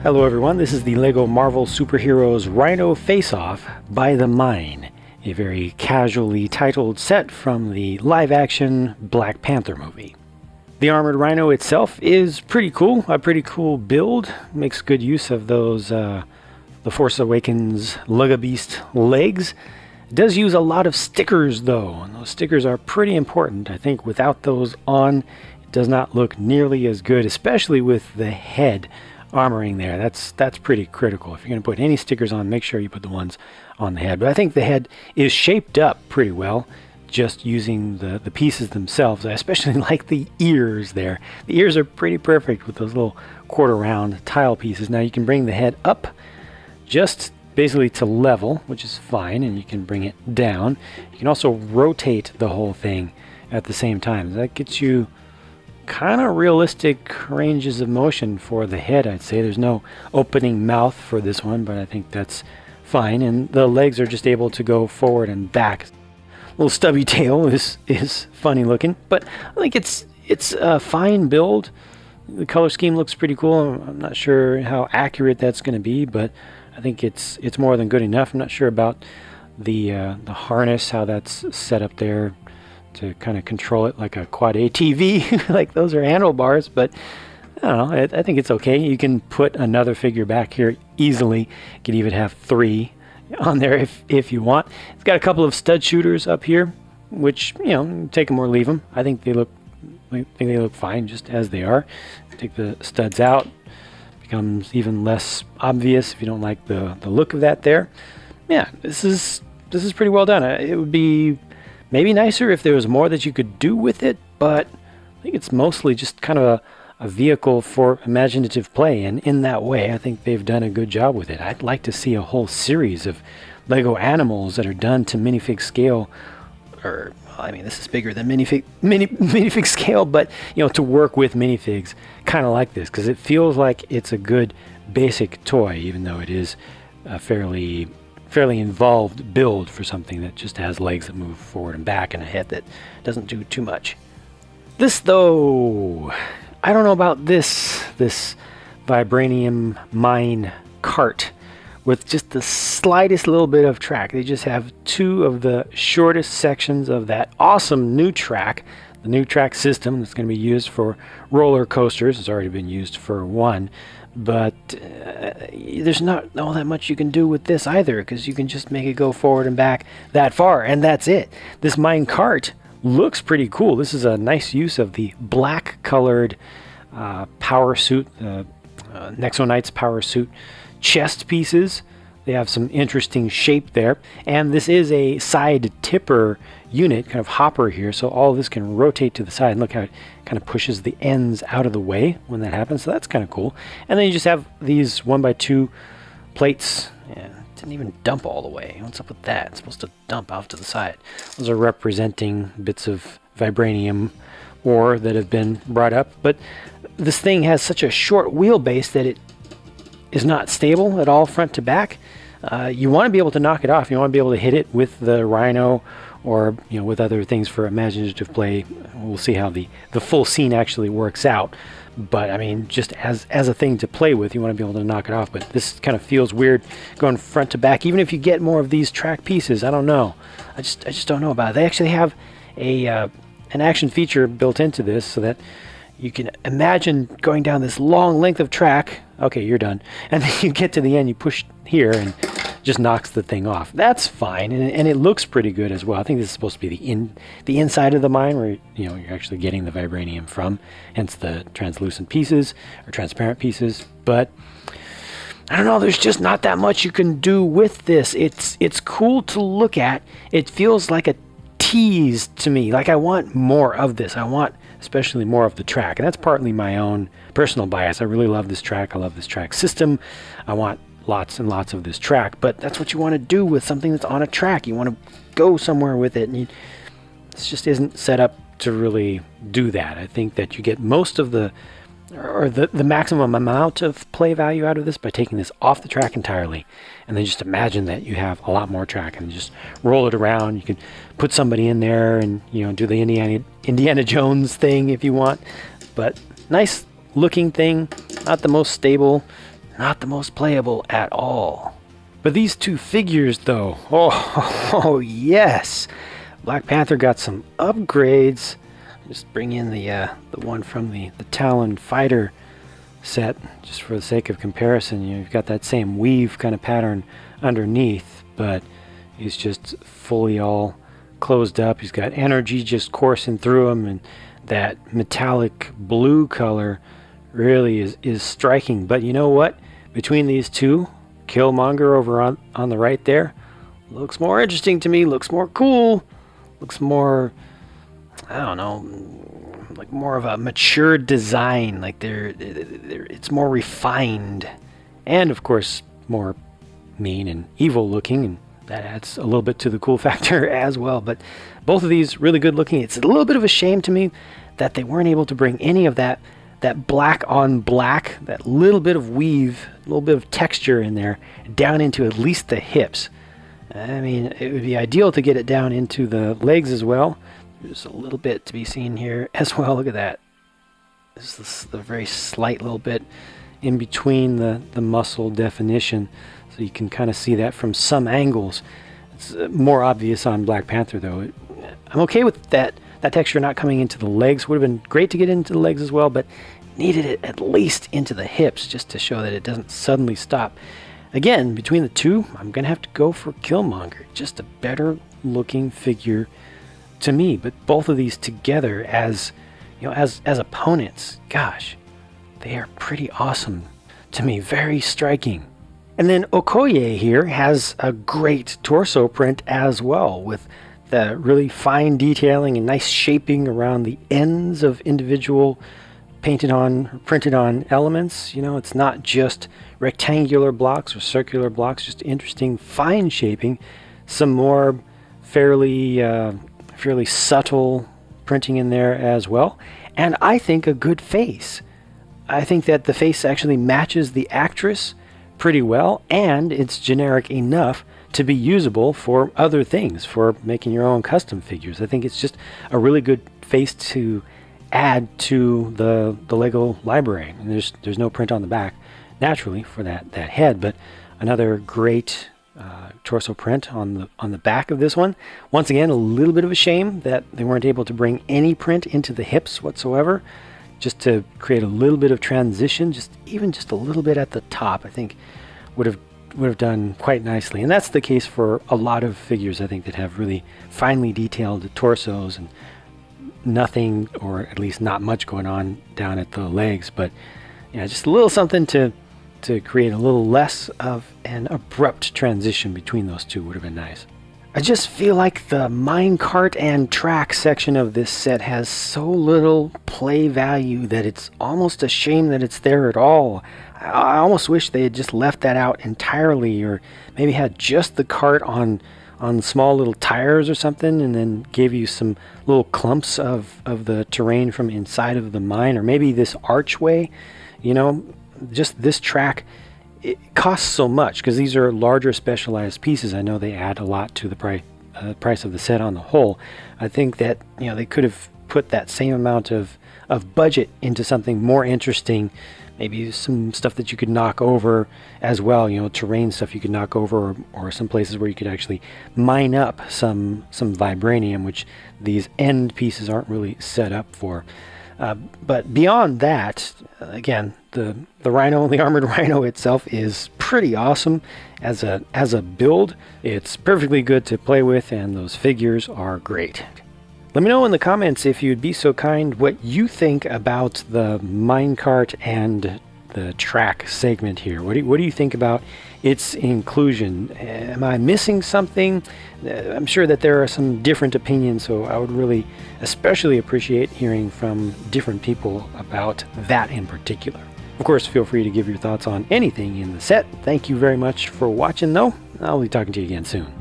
Hello everyone, this is the LEGO Marvel Superheroes Rhino Face-Off by the Mine, a very casually titled set from the live-action Black Panther movie. The armored rhino itself is pretty cool, a pretty cool build, makes good use of those The Force Awakens Lug-a-Beast legs. It does use a lot of stickers though, and those stickers are pretty important. I think without those on, it does not look nearly as good, especially with the head armoring there. That's pretty critical. If you're going to put any stickers on, make sure you put the ones on the head. But I think the head is shaped up pretty well just using the pieces themselves. I especially like the ears there. The ears are pretty perfect with those little quarter round tile pieces. Now you can bring the head up just basically to level, which is fine, and you can bring it down. You can also rotate the whole thing at the same time. That gets you kind of realistic ranges of motion for the head, I'd say. There's no opening mouth for this one, but I think that's fine. And the legs are just able to go forward and back. Little stubby tail is funny looking, but I think it's a fine build. The color scheme looks pretty cool. I'm not sure how accurate that's going to be, but I think it's more than good enough. I'm not sure about the harness, how that's set up there to kind of control it like a quad ATV. Like those are handlebars, but I don't know, I think it's okay. You can put another figure back here easily. You can even have 3 on there if you want. It's got a couple of stud shooters up here, which, you know, take them or leave them. I think they look fine just as they are. Take the studs out, becomes even less obvious if you don't like the look of that there. Yeah, this is pretty well done. It would be maybe nicer if there was more that you could do with it, but I think it's mostly just kind of a vehicle for imaginative play, and in that way I think they've done a good job with it. I'd like to see a whole series of Lego animals that are done to minifig scale, or I mean, this is bigger than minifig scale, but you know, to work with minifigs kind of like this, because it feels like it's a good basic toy, even though it is a fairly involved build for something that just has legs that move forward and back and a head that doesn't do too much. This though, I don't know about this vibranium mine cart with just the slightest little bit of track. They just have 2 of the shortest sections of that awesome new track. The new track system that's going to be used for roller coasters. It's already been used for one, but there's not all that much you can do with this either, because you can just make it go forward and back that far, and that's it. This mine cart looks pretty cool. This is a nice use of the black colored power suit, Nexo power suit chest pieces. They have some interesting shape there, and this is a side tipper unit, kind of hopper here, so all of this can rotate to the side, and look how it kind of pushes the ends out of the way when that happens, so that's kind of cool. And then you just have these 1x2 plates. Yeah, it didn't even dump all the way. What's up with that? It's supposed to dump off to the side. Those are representing bits of vibranium ore that have been brought up, but this thing has such a short wheelbase that it is not stable at all front to back. You want to be able to knock it off. You want to be able to hit it with the rhino, or you know, with other things for imaginative play. We'll see how the full scene actually works out, but I mean, just as a thing to play with, you want to be able to knock it off. But this kind of feels weird going front to back, even if you get more of these track pieces. I don't know, I just don't know about it. They actually have an action feature built into this, so that you can imagine going down this long length of track. Okay, you're done. And then you get to the end, you push here and just knocks the thing off. That's fine, and it looks pretty good as well. I think this is supposed to be the inside of the mine, where you know, you're actually getting the vibranium from, hence the translucent pieces or transparent pieces. But I don't know, there's just not that much you can do with this. It's cool to look at. It feels like a tease to me. Like I want more of this. I want especially more of the track, and that's partly my own personal bias. I really love this track. I love this track system. I want lots and lots of this track, but that's what you want to do with something that's on a track. You want to go somewhere with it, and this just isn't set up to really do that. I think that you get most of the maximum amount of play value out of this by taking this off the track entirely, and then just imagine that you have a lot more track and just roll it around. You can put somebody in there and, you know, do the Indiana Jones thing if you want, but nice looking thing, not the most stable. not the most playable at all. But these two figures though, oh yes! Black Panther got some upgrades. Just bring in the one from the Talon Fighter set, just for the sake of comparison. You've got that same weave kind of pattern underneath, but he's just fully all closed up. He's got energy just coursing through him, and that metallic blue color really is striking. But you know what? Between these two, Killmonger over on the right there looks more interesting to me, looks more cool, looks more, I don't know, like more of a mature design. Like it's more refined, and of course more mean and evil looking, and that adds a little bit to the cool factor as well. But both of these really good looking. It's a little bit of a shame to me that they weren't able to bring any of that black on black, that little bit of weave, a little bit of texture in there, down into at least the hips. I mean, it would be ideal to get it down into the legs as well. There's a little bit to be seen here as well. Look at that. This is the very slight little bit in between the muscle definition. So you can kind of see that from some angles. It's more obvious on Black Panther though. I'm okay with that texture not coming into the legs. Would have been great to get into the legs as well, but needed it at least into the hips just to show that it doesn't suddenly stop. Again, between the two, I'm gonna have to go for Killmonger. Just a better looking figure to me. But both of these together as opponents, gosh, they are pretty awesome to me. Very striking. And then Okoye here has a great torso print as well, with the really fine detailing and nice shaping around the ends of individual printed on elements. It's not just rectangular blocks or circular blocks, just interesting fine shaping. Some more fairly subtle printing in there as well. And I think a good face. I think that the face actually matches the actress pretty well, and it's generic enough to be usable for other things, for making your own custom figures. I think it's just a really good face to add to the Lego library. And there's no print on the back, naturally, for that head, but another great torso print on the back of this one. Once again, a little bit of a shame that they weren't able to bring any print into the hips whatsoever, just to create a little bit of transition, even just a little bit at the top. I think would have done quite nicely. And that's the case for a lot of figures, I think, that have really finely detailed torsos and nothing, or at least not much, going on down at the legs. But just a little something to create a little less of an abrupt transition between those two would have been nice. I just feel like the minecart and track section of this set has so little play value that it's almost a shame that it's there at all. I almost wish they had just left that out entirely, or maybe had just the cart on small little tires or something, and then gave you some little clumps of the terrain from inside of the mine, or maybe this archway. Just this track, it costs so much because these are larger specialized pieces. I know they add a lot to the price of the set on the whole. I think that they could have put that same amount of budget into something more interesting. Maybe some stuff that you could knock over as well, terrain stuff you could knock over, or some places where you could actually mine up some vibranium, which these end pieces aren't really set up for. But beyond that, again, the Rhino, the armored Rhino itself, is pretty awesome as a build. It's perfectly good to play with, and those figures are great. Let me know in the comments, if you'd be so kind, what you think about the minecart and the track segment here. What do you think about its inclusion? Am I missing something? I'm sure that there are some different opinions, so I would really especially appreciate hearing from different people about that in particular. Of course, feel free to give your thoughts on anything in the set. Thank you very much for watching, though. I'll be talking to you again soon.